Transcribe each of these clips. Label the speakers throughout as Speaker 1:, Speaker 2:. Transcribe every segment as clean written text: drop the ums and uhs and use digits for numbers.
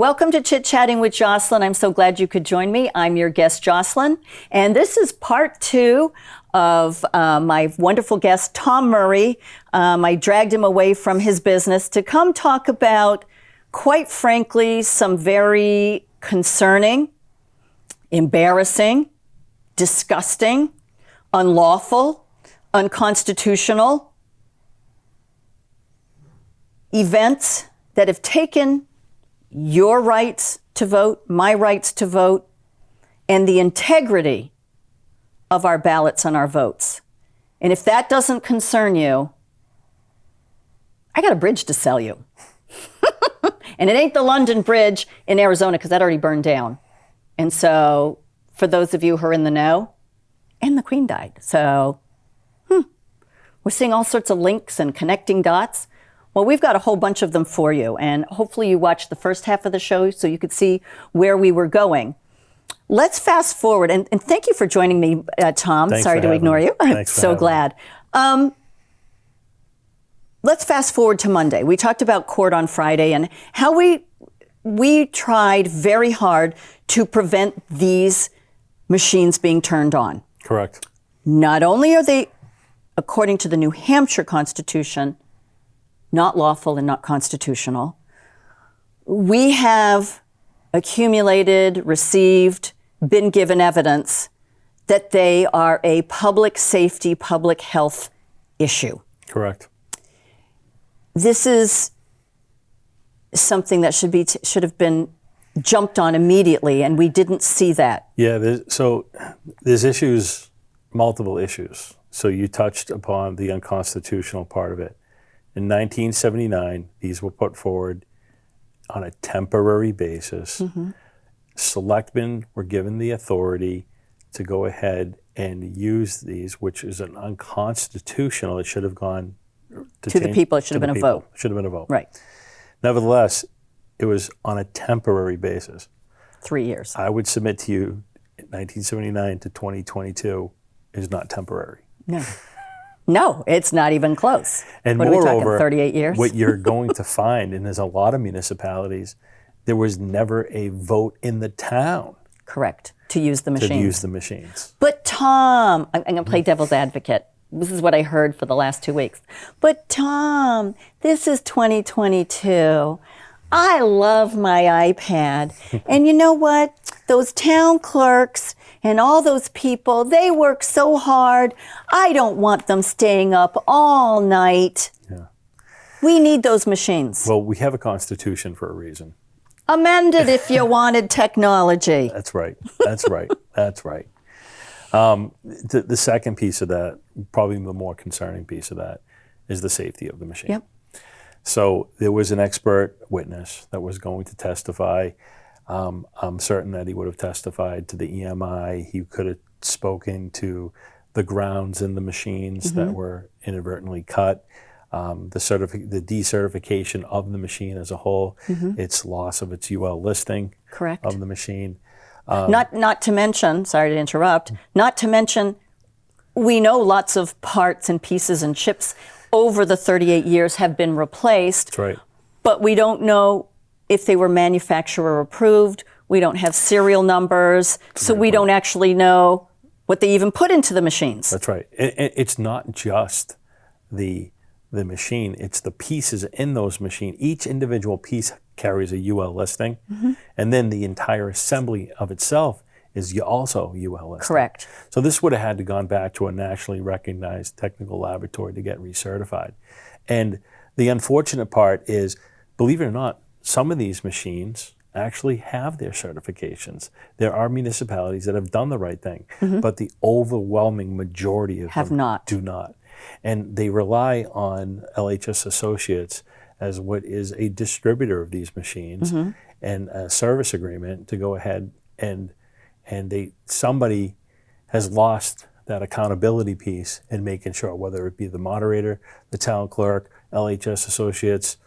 Speaker 1: Welcome to Chit Chatting with Jocelyn. I'm so glad you could join me. I'm your guest, Jocelyn, and this is part two of my wonderful guest, Tom Murray. I dragged him away from his business to come talk about, quite frankly, some very concerning, embarrassing, disgusting, unlawful, unconstitutional events that have taken your rights to vote, my rights to vote, and the integrity of our ballots and our votes. And if that doesn't concern you, I got a bridge to sell you. And it ain't the London Bridge in Arizona, because that already burned down. And so for those of you who are in the know, and the Queen died. So we're seeing all sorts of links and connecting dots. Well, we've got a whole bunch of them for you, and hopefully you watched the first half of the show so you could see where we were going. Let's fast forward, and thank you for joining me, Tom.
Speaker 2: Thanks.
Speaker 1: Sorry to ignore you. I'm so glad. Let's fast forward to Monday. We talked about court on Friday and how we tried very hard to prevent these machines being turned on.
Speaker 2: Correct.
Speaker 1: Not only are they, according to the New Hampshire Constitution, not lawful and not constitutional, we have accumulated, received, been given evidence that they are a public safety, public health issue.
Speaker 2: Correct.
Speaker 1: This is something that should have been jumped on immediately, and we didn't see that.
Speaker 2: Yeah, there's issues, multiple issues. So you touched upon the unconstitutional part of it. In 1979, these were put forward on a temporary basis. Mm-hmm. Selectmen were given the authority to go ahead and use these, which is an unconstitutional. It should have gone
Speaker 1: to the people. It should have been a vote.
Speaker 2: Should have been a vote.
Speaker 1: Right.
Speaker 2: Nevertheless, it was on a temporary basis.
Speaker 1: 3 years.
Speaker 2: I would submit to you, 1979 to 2022 is not temporary.
Speaker 1: No. No, it's not even close.
Speaker 2: And
Speaker 1: what
Speaker 2: moreover,
Speaker 1: are we talking, 38 years?
Speaker 2: What you're going to find, and there's a lot of municipalities, there was never a vote in the town.
Speaker 1: Correct. To use the machines.
Speaker 2: To use the machines.
Speaker 1: But Tom, I'm going to play devil's advocate. This is what I heard for the last 2 weeks. But Tom, this is 2022. I love my iPad. And you know what? Those town clerks and all those people, they work so hard. I don't want them staying up all night.
Speaker 2: Yeah.
Speaker 1: We need those machines.
Speaker 2: Well, we have a constitution for a reason.
Speaker 1: Amend it if you wanted technology.
Speaker 2: That's right. That's right. That's right. The second piece of that, probably the more concerning piece of that, is the safety of the machine.
Speaker 1: Yep.
Speaker 2: So there was an expert witness that was going to testify. I'm certain that he would have testified to the EMI. He could have spoken to the grounds in the machines mm-hmm. that were inadvertently cut, the decertification of the machine as a whole, mm-hmm. its loss of its UL listing
Speaker 1: Correct.
Speaker 2: Of the machine.
Speaker 1: Not to mention, sorry to interrupt, not to mention, we know lots of parts and pieces and chips over the 38 years have been replaced.
Speaker 2: That's right.
Speaker 1: But we don't know if they were manufacturer approved. We don't have serial numbers, so we don't actually know what they even put into the machines.
Speaker 2: That's right. It's not just the machine, it's the pieces in those machines. Each individual piece carries a UL listing, mm-hmm. and then the entire assembly of itself is also UL listing.
Speaker 1: Correct.
Speaker 2: So this would have had to gone back to a nationally recognized technical laboratory to get recertified. And the unfortunate part is, believe it or not, some of these machines actually have their certifications. There are municipalities that have done the right thing, mm-hmm. but the overwhelming majority of them do not. And they rely on LHS Associates as what is a distributor of these machines mm-hmm. and a service agreement to go ahead and somebody has lost that accountability piece in making sure, whether it be the moderator, the town clerk, LHS Associates,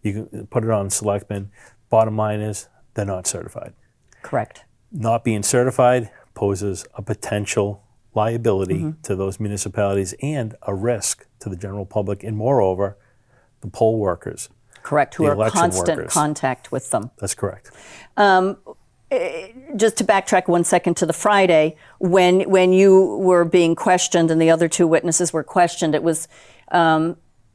Speaker 2: you can put it on selectmen. Bottom line is they're not certified.
Speaker 1: Correct.
Speaker 2: Not being certified poses a potential liability mm-hmm. to those municipalities and a risk to the general public, and moreover, the poll workers.
Speaker 1: Correct, who
Speaker 2: the
Speaker 1: are
Speaker 2: election
Speaker 1: constant
Speaker 2: workers.
Speaker 1: contact with them.
Speaker 2: That's correct.
Speaker 1: Just to backtrack 1 second to the Friday, when you were being questioned and the other two witnesses were questioned, it was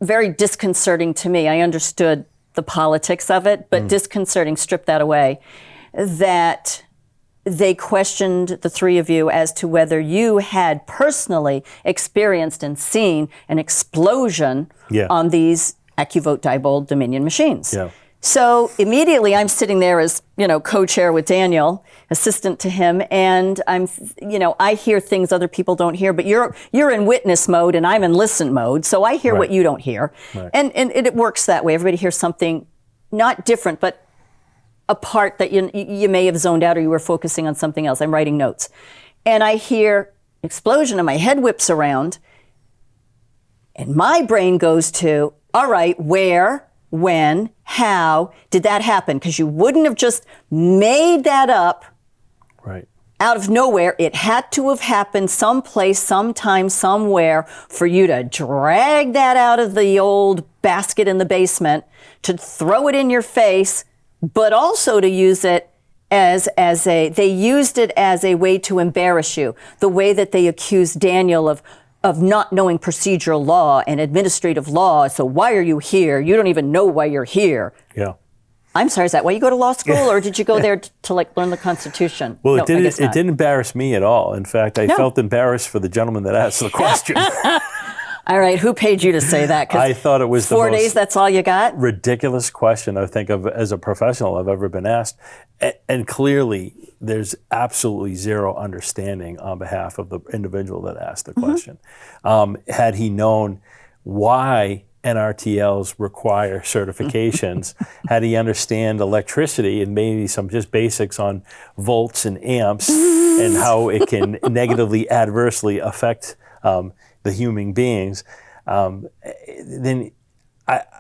Speaker 1: very disconcerting to me. I understood the politics of it, but disconcerting, strip that away, that they questioned the three of you as to whether you had personally experienced and seen an explosion on these AccuVote Diebold Dominion machines.
Speaker 2: Yeah.
Speaker 1: So immediately I'm sitting there as, co-chair with Daniel, assistant to him, and I hear things other people don't hear, but you're in witness mode and I'm in listen mode, so I hear what you don't hear.
Speaker 2: Right.
Speaker 1: And it works that way. Everybody hears something not different, but a part that you may have zoned out or you were focusing on something else. I'm writing notes. And I hear explosion and my head whips around and my brain goes to, all right, where, when, how did that happen? Because you wouldn't have just made that up
Speaker 2: Right.
Speaker 1: out of nowhere. It had to have happened someplace, sometime, somewhere for you to drag that out of the old basket in the basement, to throw it in your face, but also to use it they used it as a way to embarrass you. The way that they accused Daniel of not knowing procedural law and administrative law. So why are you here? You don't even know why you're here.
Speaker 2: Yeah.
Speaker 1: I'm sorry, is that why you go to law school, or did you go there to learn the Constitution?
Speaker 2: Well,
Speaker 1: No,
Speaker 2: it didn't embarrass me at all. In fact, I felt embarrassed for the gentleman that asked the question.
Speaker 1: All right, who paid you to say that? 'Cause
Speaker 2: I thought it was the
Speaker 1: 4
Speaker 2: most
Speaker 1: days, that's all you got?
Speaker 2: ridiculous question I think of as a professional I've ever been asked. And clearly, there's absolutely zero understanding on behalf of the individual that asked the question. Had he known why NRTLs require certifications, had he understand electricity and maybe some just basics on volts and amps and how it can negatively, adversely affect the human beings, then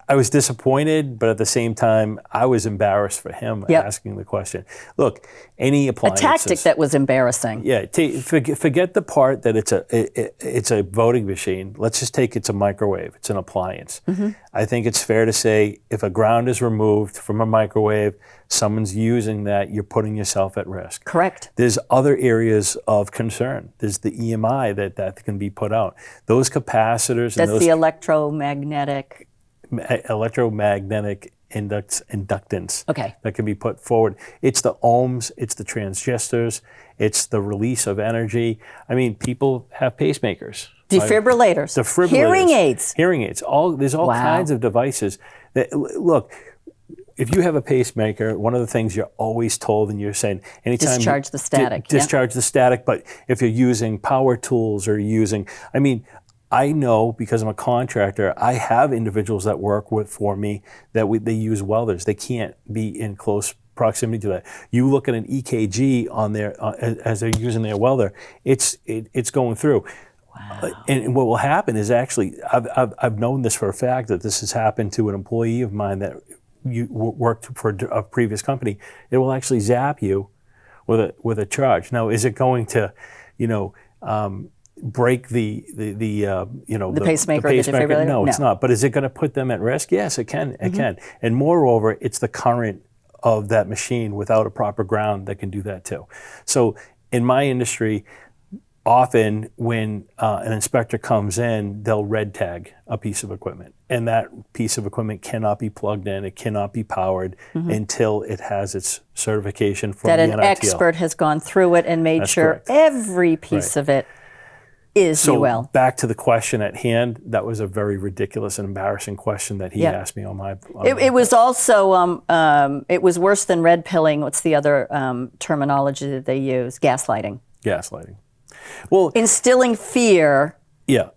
Speaker 2: I was disappointed, but at the same time, I was embarrassed for him asking the question. Look, any appliances.
Speaker 1: A tactic that was embarrassing.
Speaker 2: Yeah, forget the part that it's a voting machine. Let's just take it's a microwave. It's an appliance. I think it's fair to say if a ground is removed from a microwave, someone's using that, you're putting yourself at risk.
Speaker 1: Correct.
Speaker 2: There's other areas of concern. There's the EMI that can be put out. Those capacitors.
Speaker 1: That's
Speaker 2: and those
Speaker 1: the electromagnetic
Speaker 2: inductance
Speaker 1: Okay.
Speaker 2: that can be put forward. It's the ohms, it's the transistors, it's the release of energy. I mean, people have pacemakers.
Speaker 1: Defibrillators. Hearing aids.
Speaker 2: Hearing aids. There's all kinds of devices. Look, if you have a pacemaker, one of the things you're always told, and you're saying anytime
Speaker 1: discharge the static.
Speaker 2: Discharge the static, but if you're using power tools or I know because I'm a contractor, I have individuals that work for me that they use welders. They can't be in close proximity to that. You look at an EKG on their as they're using their welder, it's going through. Wow. And what will happen is actually, I've known this for a fact that this has happened to an employee of mine that worked for a previous company. It will actually zap you with a charge. Now, is it going to, break the
Speaker 1: pacemaker, the defibrillator?
Speaker 2: No, it's not. But is it going to put them at risk? Yes, it can. It can. And moreover, it's the current of that machine without a proper ground that can do that too. So in my industry, often when an inspector comes in, they'll red tag a piece of equipment. And that piece of equipment cannot be plugged in. It cannot be powered until it has its certification from the NRTL.
Speaker 1: That an expert has gone through it and made sure every piece of it is UL.
Speaker 2: Back to the question at hand, that was a very ridiculous and embarrassing question that he asked me on my...
Speaker 1: It was also, it was worse than red pilling. What's the other terminology that they use? Gaslighting.
Speaker 2: Gaslighting. Well,
Speaker 1: instilling fear.
Speaker 2: Yeah.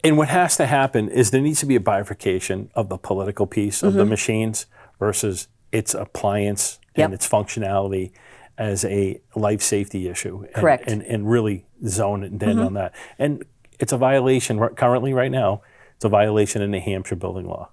Speaker 2: And what has to happen is there needs to be a bifurcation of the political piece of the machines versus its appliance and its functionality as a life safety issue.
Speaker 1: Correct.
Speaker 2: And really zone it in on that. And it's a violation currently right now. It's a violation in New Hampshire building code.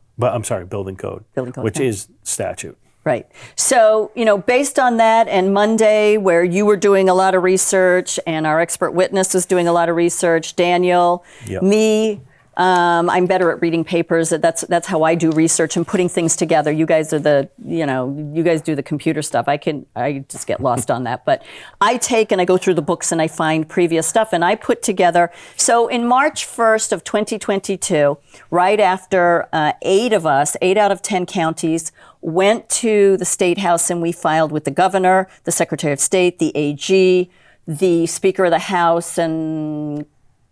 Speaker 2: Building code, which is statute.
Speaker 1: Right. So, based on that, and Monday, where you were doing a lot of research and our expert witness was doing a lot of research, Daniel, me, I'm better at reading papers. That's how I do research and putting things together. You guys are you guys do the computer stuff. I just get lost on that. But I take and I go through the books and I find previous stuff and I put together. So in March 1st of 2022, right after 8 out of 10 counties went to the State House and we filed with the governor, the Secretary of State, the AG, the Speaker of the House, and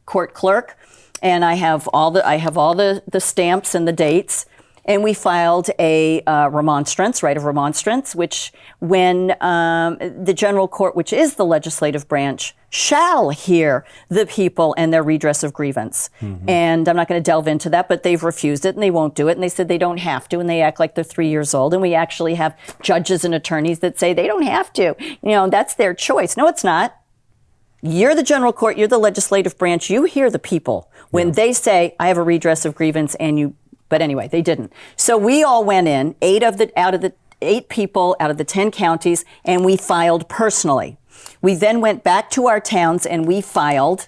Speaker 1: court clerk. And I have all the stamps and the dates. And we filed a remonstrance, right of remonstrance, which when the general court, which is the legislative branch, shall hear the people and their redress of grievance. Mm-hmm. And I'm not going to delve into that, but they've refused it and they won't do it. And they said they don't have to, and they act like they're 3 years old. And we actually have judges and attorneys that say they don't have to. That's their choice. No, it's not. You're the general court, you're the legislative branch, you hear the people when they say, I have a redress of grievance, but anyway, they didn't. So we all went in, 8 people out of the 10 counties, and we filed personally. We then went back to our towns and we filed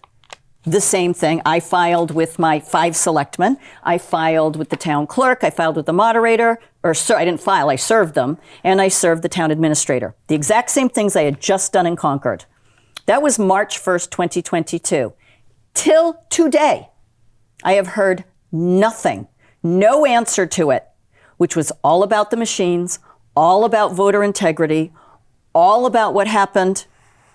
Speaker 1: the same thing. I filed with my 5 selectmen. I filed with the town clerk. I filed with the moderator. I didn't file, I served them. And I served the town administrator. The exact same things I had just done in Concord. That was March 1st, 2022. Till today, I have heard nothing, no answer to it, which was all about the machines, all about voter integrity, all about what happened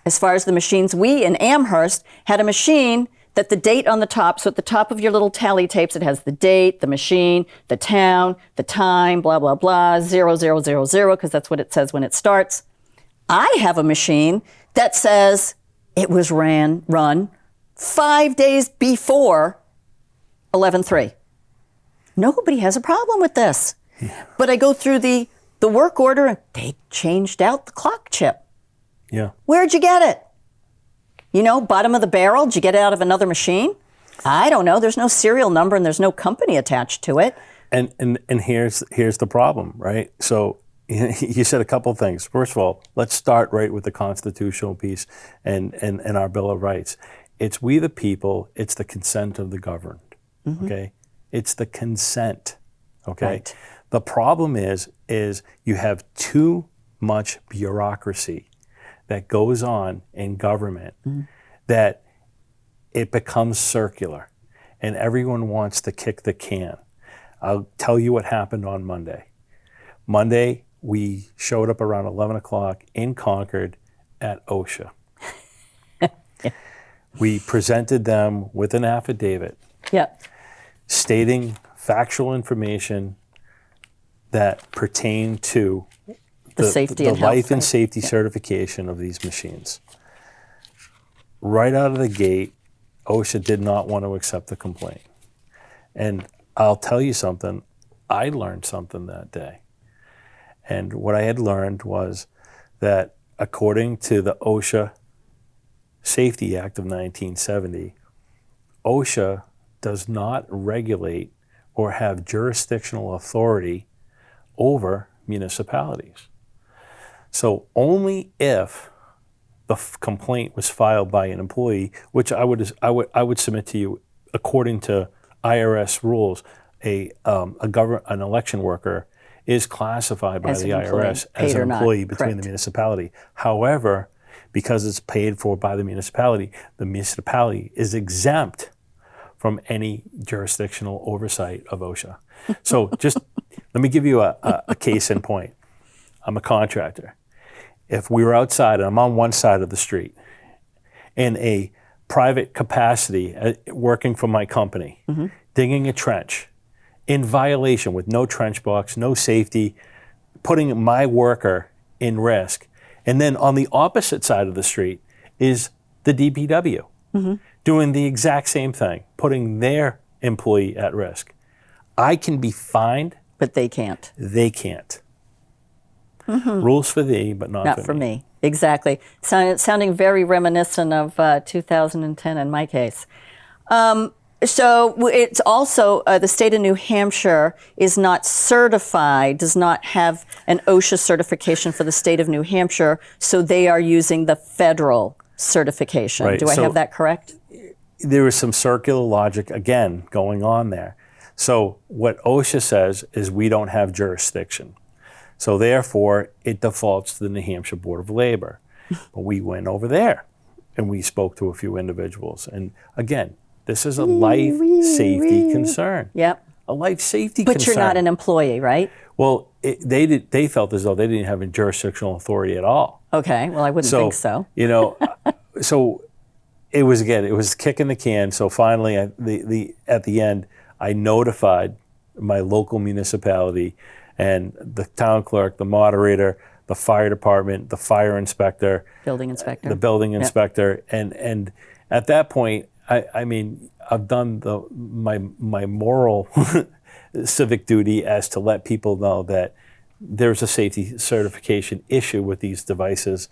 Speaker 1: as far as the machines. We in Amherst had a machine that the date on the top, so at the top of your little tally tapes, it has the date, the machine, the town, the time, blah, blah, blah, 0000, because that's what it says when it starts. I have a machine that says it was run 5 days before 11/3. Nobody has a problem with this. Yeah. But I go through the work order and they changed out the clock chip.
Speaker 2: Yeah.
Speaker 1: Where'd you get it? Bottom of the barrel? Did you get it out of another machine? I don't know. There's no serial number and there's no company attached to it.
Speaker 2: And here's the problem, right? So you said a couple of things. First of all, let's start right with the constitutional piece and our Bill of Rights. It's we the people, it's the consent of the governed, okay? It's the consent, okay? Right. The problem is you have too much bureaucracy that goes on in government that it becomes circular and everyone wants to kick the can. I'll tell you what happened on Monday. Monday, we showed up around 11 o'clock in Concord at OSHA. We presented them with an affidavit stating factual information that pertained to the
Speaker 1: safety
Speaker 2: the
Speaker 1: and
Speaker 2: life
Speaker 1: health,
Speaker 2: and safety certification of these machines. Right out of the gate, OSHA did not want to accept the complaint. And I'll tell you something, I learned something that day. And what I had learned was that according to the OSHA Safety Act of 1970, OSHA does not regulate or have jurisdictional authority over municipalities. So only if the complaint was filed by an employee, which I would submit to you, according to IRS rules, an election worker is classified by the IRS as an employee between the municipality. However, because it's paid for by the municipality is exempt from any jurisdictional oversight of OSHA. So just let me give you a case in point. I'm a contractor. If we were outside and I'm on one side of the street in a private capacity working for my company, digging a trench in violation with no trench box, no safety, putting my worker in risk. And then on the opposite side of the street is the DPW doing the exact same thing, putting their employee at risk. I can be fined.
Speaker 1: But they can't.
Speaker 2: They can't. Rules for thee, but not for me.
Speaker 1: Exactly. Sounding very reminiscent of 2010 in my case. So it's also the state of New Hampshire is not certified, does not have an OSHA certification for the state of New Hampshire, so they are using the federal certification.
Speaker 2: Right.
Speaker 1: Do I have that correct?
Speaker 2: there was some circular logic, again, going on there. So what OSHA says is we don't have jurisdiction. So therefore, it defaults to the New Hampshire Board of Labor. But we went over there and we spoke to a few individuals. And again, this is a life safety concern.
Speaker 1: Yep.
Speaker 2: A life safety concern.
Speaker 1: But you're not an employee, right?
Speaker 2: Well, they felt as though they didn't have a jurisdictional authority at all.
Speaker 1: Okay, well, I wouldn't think so.
Speaker 2: So it was kicking the can. So finally, at the end, I notified my local municipality and the town clerk, the moderator, the fire department, the fire inspector,
Speaker 1: building inspector,
Speaker 2: the building inspector, and at that point, I mean, I've done my moral civic duty as to let people know that there's a safety certification issue with these devices.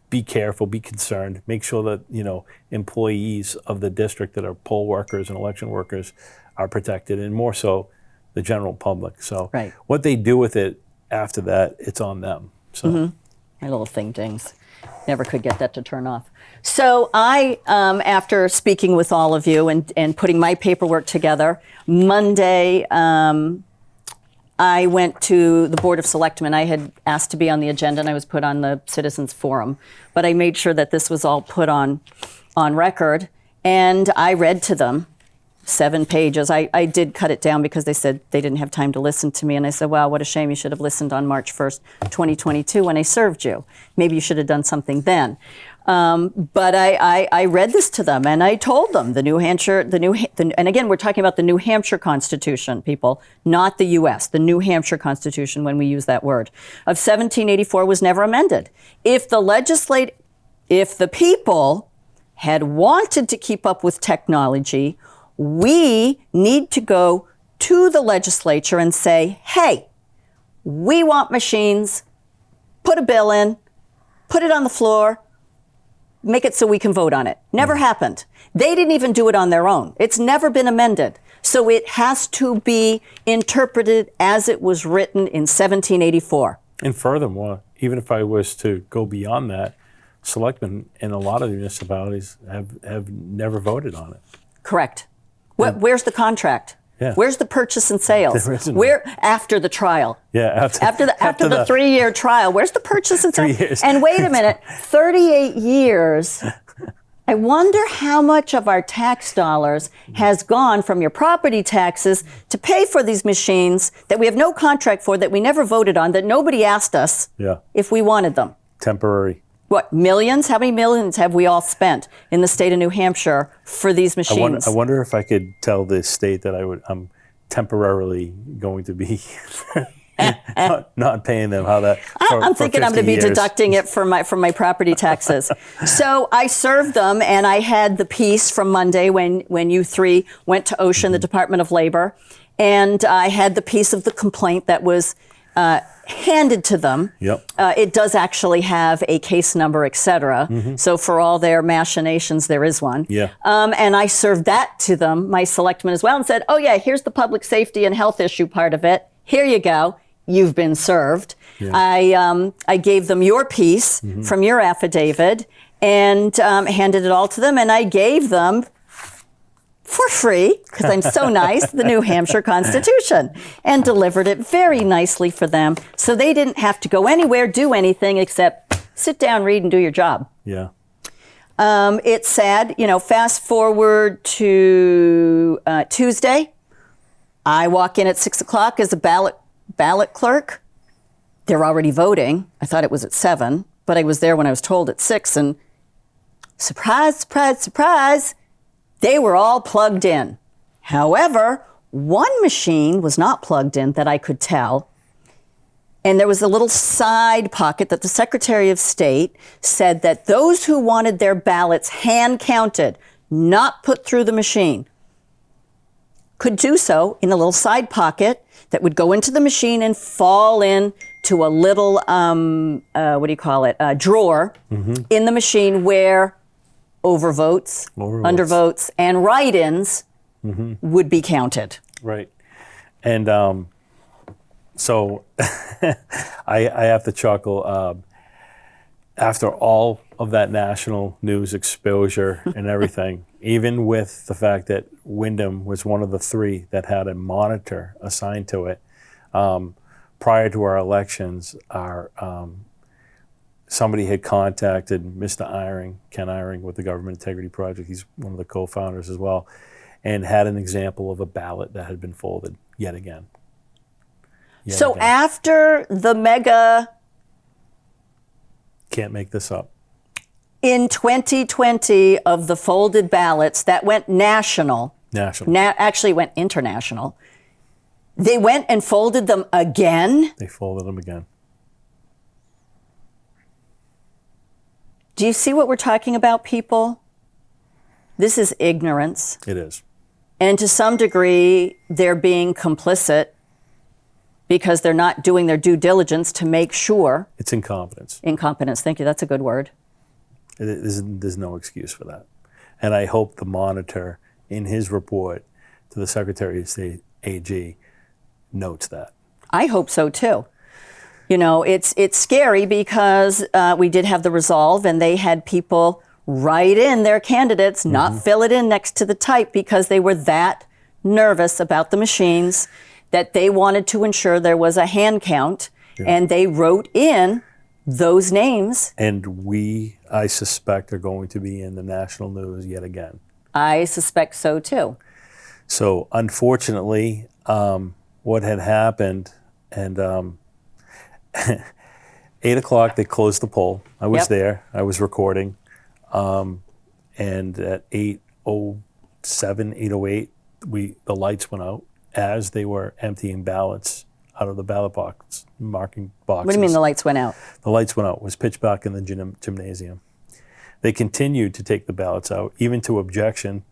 Speaker 2: Be careful, be concerned, make sure that, employees of the district that are poll workers and election workers are protected, and more so the general public. So what they do with it after that, it's on them. So
Speaker 1: my little thing dings. Never could get that to turn off. So I, after speaking with all of you and putting my paperwork together, Monday, I went to the Board of Selectmen. I had asked to be on the agenda, and I was put on the Citizens Forum. But I made sure that this was all put on record, and I read to them 7 pages. I did cut it down because they said they didn't have time to listen to me. And I said, wow, what a shame. You should have listened on March 1st, 2022 when I served you. Maybe you should have done something then. But I read this to them, and I told them and again, we're talking about the New Hampshire Constitution, people, not the U.S., the New Hampshire Constitution, when we use that word, of 1784 was never amended. If the people had wanted to keep up with technology, we need to go to the legislature and say, hey, we want machines, put a bill in, put it on the floor, make it so we can vote on it. Never happened. They didn't even do it on their own. It's never been amended. So it has to be interpreted as it was written in 1784.
Speaker 2: And furthermore, even if I was to go beyond that, selectmen in a lot of the municipalities have never voted on it.
Speaker 1: Correct. Where's the contract?
Speaker 2: Yeah.
Speaker 1: Where's the purchase and sales?
Speaker 2: There isn't.
Speaker 1: Where after the trial?
Speaker 2: Yeah,
Speaker 1: after the 3-year trial, where's the purchase and sales?
Speaker 2: 3 years.
Speaker 1: And wait a minute, 38 years. I wonder how much of our tax dollars has gone from your property taxes to pay for these machines that we have no contract for, that we never voted on, that nobody asked us if we wanted them.
Speaker 2: Temporary.
Speaker 1: What, millions? How many millions have we all spent in the state of New Hampshire for these machines?
Speaker 2: I wonder if I could tell the state that I'm temporarily going to be not paying them. How that?
Speaker 1: I'm thinking I'm going to be deducting it from my property taxes. So I served them, and I had the piece from Monday when you three went to OSHA and the Department of Labor, and I had the piece of the complaint that was handed to them.
Speaker 2: Yep.
Speaker 1: It does actually have a case number, et cetera. So for all their machinations, there is one.
Speaker 2: Yeah.
Speaker 1: And I served that to them, my selectmen as well, and said, oh yeah, here's the public safety and health issue part of it. Here you go. You've been served. Yeah. I gave them your piece from your affidavit and handed it all to them, and I gave them for free, because I'm so nice, the New Hampshire Constitution, and delivered it very nicely for them, so they didn't have to go anywhere, do anything except sit down, read, and do your job.
Speaker 2: Yeah.
Speaker 1: It's sad, fast forward to Tuesday. I walk in at 6 o'clock as a ballot clerk. They're already voting. I thought it was at 7, but I was there when I was told at 6, and surprise, surprise, surprise, they were all plugged in. However, one machine was not plugged in that I could tell, and there was a little side pocket that the Secretary of State said that those who wanted their ballots hand counted, not put through the machine, could do so in a little side pocket that would go into the machine and fall in to a little, drawer in the machine where overvotes, undervotes, and write-ins would be counted.
Speaker 2: Right. And so I have to chuckle. After all of that national news exposure and everything, even with the fact that Wyndham was one of the 3 that had a monitor assigned to it, prior to our elections, somebody had contacted Mr. Ken Eyring with the Government Integrity Project. He's one of the co-founders as well, and had an example of a ballot that had been folded yet again.
Speaker 1: So after the mega...
Speaker 2: Can't make this up.
Speaker 1: In 2020 of the folded ballots that went national. Actually went international. They went and folded them again?
Speaker 2: They folded them again.
Speaker 1: Do you see what we're talking about, people? This is ignorance.
Speaker 2: It is.
Speaker 1: And to some degree, they're being complicit because they're not doing their due diligence to make sure.
Speaker 2: It's incompetence.
Speaker 1: Incompetence, thank you, that's a good word.
Speaker 2: There's no excuse for that. And I hope the monitor, in his report to the Secretary of State, AG, notes that.
Speaker 1: I hope so too. You know, it's scary because we did have the resolve and they had people write in their candidates, not fill it in next to the type because they were that nervous about the machines that they wanted to ensure there was a hand count, and they wrote in those names.
Speaker 2: And we, I suspect, are going to be in the national news yet again.
Speaker 1: I suspect so too.
Speaker 2: So unfortunately, what had happened, and 8 o'clock, they closed the poll. I was there. I was recording. And at 8:07, 8:08, the lights went out as they were emptying ballots out of the ballot box, marking boxes.
Speaker 1: What do you mean the lights went out?
Speaker 2: The lights went out. It was pitch black in the gymnasium. They continued to take the ballots out, even to objection.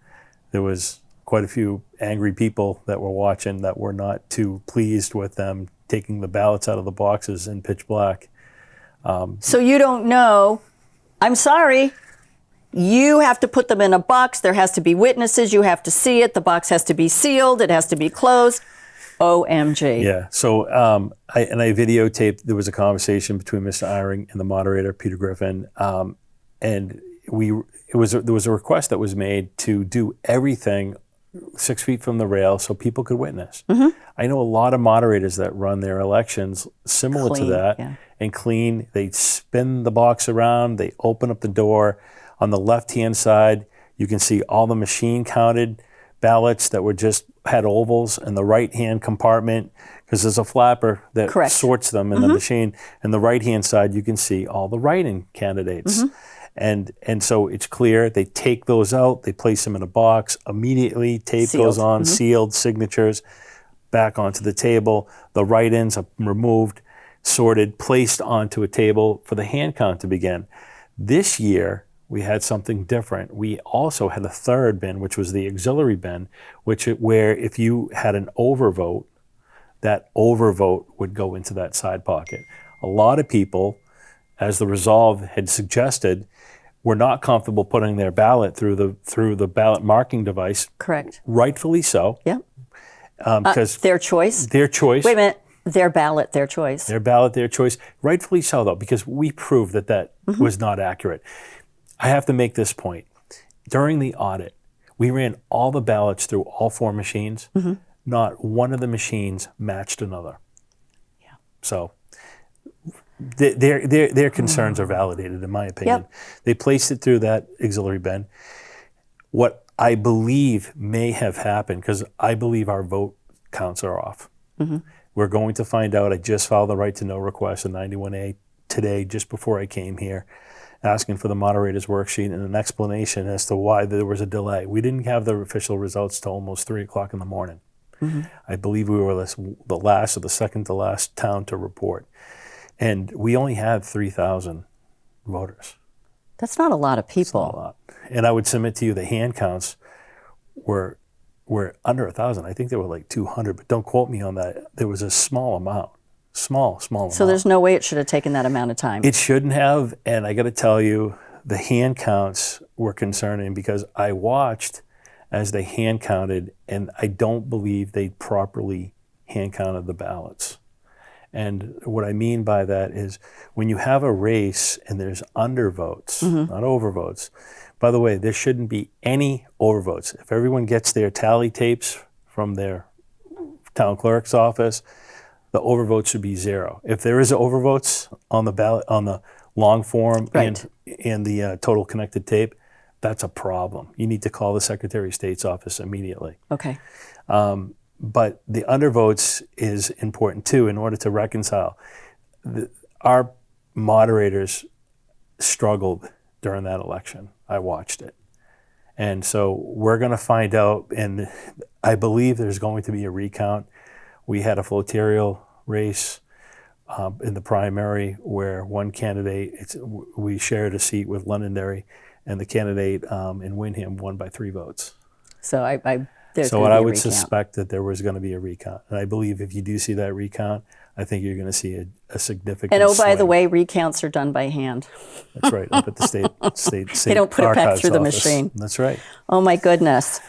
Speaker 2: There was quite a few angry people that were watching that were not too pleased with them taking the ballots out of the boxes in pitch black.
Speaker 1: So you don't know. I'm sorry. You have to put them in a box. There has to be witnesses. You have to see it. The box has to be sealed. It has to be closed. OMG.
Speaker 2: Yeah. So I videotaped. There was a conversation between Mr. Eyring and the moderator, Peter Griffin, and there was a request that was made to do everything 6 feet from the rail so people could witness. I know a lot of moderators that run their elections similar to that and clean. They spin the box around. They open up the door. On the left-hand side, you can see all the machine-counted ballots that were just had ovals in the right-hand compartment because there's a flapper that sorts them in the machine. And the right-hand side, you can see all the write-in candidates. And so it's clear. They take those out. They place them in a box. Immediately, tape goes on, sealed signatures, back onto the table. The write-ins are removed, sorted, placed onto a table for the hand count to begin. This year, we had something different. We also had a third bin, which was the auxiliary bin, where if you had an overvote, that overvote would go into that side pocket. A lot of people, as the resolve had suggested, were not comfortable putting their ballot through the ballot marking device.
Speaker 1: Correct.
Speaker 2: Rightfully so.
Speaker 1: Yeah.
Speaker 2: Because
Speaker 1: their choice.
Speaker 2: Their choice.
Speaker 1: Wait a minute. Their ballot, their choice.
Speaker 2: Their ballot, their choice. Rightfully so, though, because we proved that was not accurate. I have to make this point. During the audit, we ran all the ballots through all 4 machines. Not one of the machines matched another. Yeah. So their concerns are validated, in my opinion. They placed it through that auxiliary bin. What I believe may have happened, because I believe our vote counts are off. We're going to find out. I just filed the right to know request, a 91A, today, just before I came here, asking for the moderator's worksheet and an explanation as to why there was a delay. We didn't have the official results till almost 3 o'clock in the morning. I believe we were the last or the second to last town to report. And we only had 3,000 voters.
Speaker 1: That's not a lot of people.
Speaker 2: That's not a lot. And I would submit to you the hand counts were under 1,000. I think they were like 200, but don't quote me on that. There was a small amount. Small amount.
Speaker 1: So there's no way it should have taken that amount of time.
Speaker 2: It shouldn't have, and I got to tell you, the hand counts were concerning because I watched as they hand counted, and I don't believe they properly hand counted the ballots. And what I mean by that is when you have a race and there's undervotes, not overvotes. By the way, there shouldn't be any overvotes. If everyone gets their tally tapes from their town clerk's office, the overvote should be 0. If there is overvotes on the ballot, on the long form
Speaker 1: Right.
Speaker 2: and the total connected tape, that's a problem. You need to call the Secretary of State's office immediately.
Speaker 1: Okay.
Speaker 2: But the undervotes is important too in order to reconcile. Our moderators struggled during that election. I watched it. And so we're going to find out, and I believe there's going to be a recount. We had a floterial race in the primary where one candidate, we shared a seat with Londonderry, and the candidate in Windham won by 3 votes.
Speaker 1: So there's
Speaker 2: So
Speaker 1: gonna
Speaker 2: what
Speaker 1: be
Speaker 2: I
Speaker 1: a
Speaker 2: would
Speaker 1: recount.
Speaker 2: suspect that there was going to be a recount. And I believe if you do see that recount, I think you're going to see a significant
Speaker 1: And oh, by the
Speaker 2: swing.
Speaker 1: way, recounts are done by hand.
Speaker 2: That's right, up at the state
Speaker 1: They don't put it back
Speaker 2: Archives
Speaker 1: through the
Speaker 2: office.
Speaker 1: machine.
Speaker 2: That's right.
Speaker 1: Oh my goodness.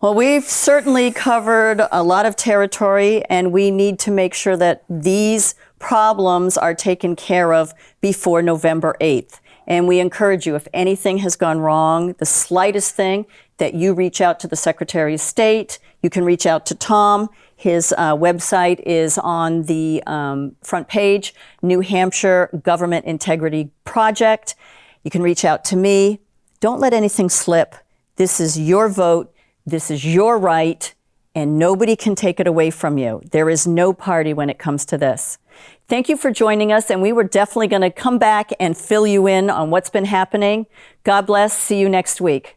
Speaker 1: Well, we've certainly covered a lot of territory, and we need to make sure that these problems are taken care of before November 8th. And we encourage you, if anything has gone wrong, the slightest thing, that you reach out to the Secretary of State. You can reach out to Tom. His website is on the front page, New Hampshire Government Integrity Project. You can reach out to me. Don't let anything slip. This is your vote. This is your right, and nobody can take it away from you. There is no party when it comes to this. Thank you for joining us, and we were definitely going to come back and fill you in on what's been happening. God bless. See you next week.